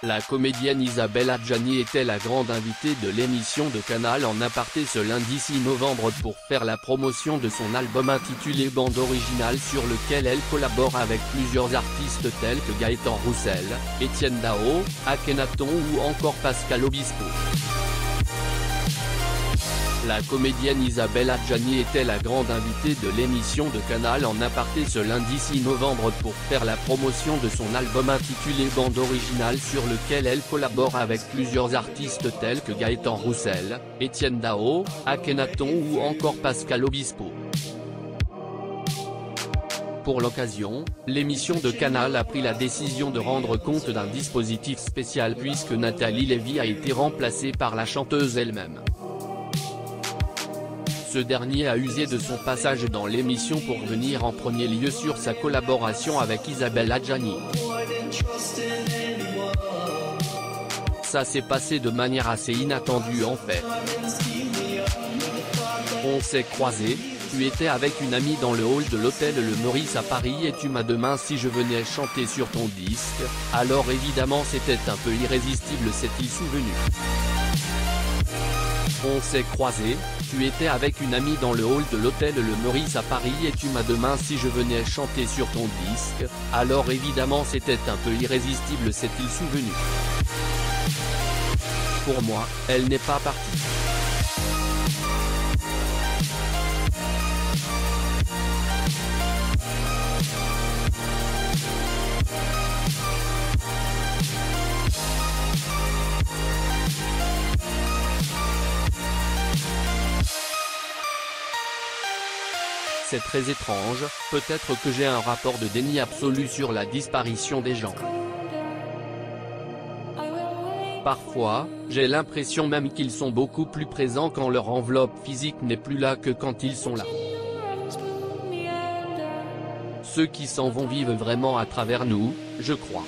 La comédienne Isabelle Adjani était la grande invitée de l'émission de Canal en aparté ce lundi 6 novembre pour faire la promotion de son album intitulé Bande originale sur lequel elle collabore avec plusieurs artistes tels que Gaëtan Roussel, Etienne Dao, Akhenaton ou encore Pascal Obispo. La comédienne Isabelle Adjani était la grande invitée de l'émission de Canal en aparté ce lundi 6 novembre pour faire la promotion de son album intitulé Bande originale sur lequel elle collabore avec plusieurs artistes tels que Gaëtan Roussel, Etienne Dao, Akhenaton ou encore Pascal Obispo. Pour l'occasion, l'émission de Canal a pris la décision de rendre compte d'un dispositif spécial puisque Nathalie Lévy a été remplacée par la chanteuse elle-même. Ce dernier a usé de son passage dans l'émission pour venir en premier lieu sur sa collaboration avec Isabelle Adjani. Ça s'est passé de manière assez inattendue en fait. On s'est croisés, tu étais avec une amie dans le hall de l'hôtel Le Meurice à Paris et tu m'as demandé si je venais chanter sur ton disque, alors évidemment c'était un peu irrésistible, s'est-il souvenu. On s'est croisés, tu étais avec une amie dans le hall de l'hôtel Le Meurice à Paris et tu m'as demandé si je venais chanter sur ton disque, alors évidemment c'était un peu irrésistible, s'est-il souvenu. Pour moi, elle n'est pas partie. C'est très étrange, peut-être que j'ai un rapport de déni absolu sur la disparition des gens. Parfois, j'ai l'impression même qu'ils sont beaucoup plus présents quand leur enveloppe physique n'est plus là que quand ils sont là. Ceux qui s'en vont vivent vraiment à travers nous, je crois.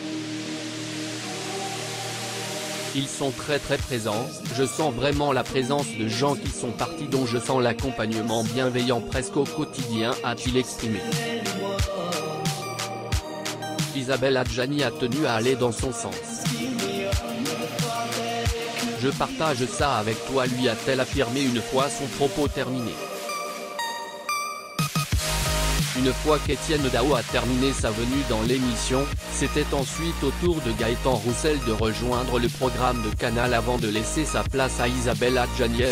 Ils sont très présents, je sens vraiment la présence de gens qui sont partis dont je sens l'accompagnement bienveillant presque au quotidien, a-t-il exprimé. Isabelle Adjani a tenu à aller dans son sens. Je partage ça avec toi, lui a-t-elle affirmé une fois son propos terminé. Une fois qu'Etienne Dao a terminé sa venue dans l'émission, c'était ensuite au tour de Gaëtan Roussel de rejoindre le programme de Canal avant de laisser sa place à Isabelle Adjani.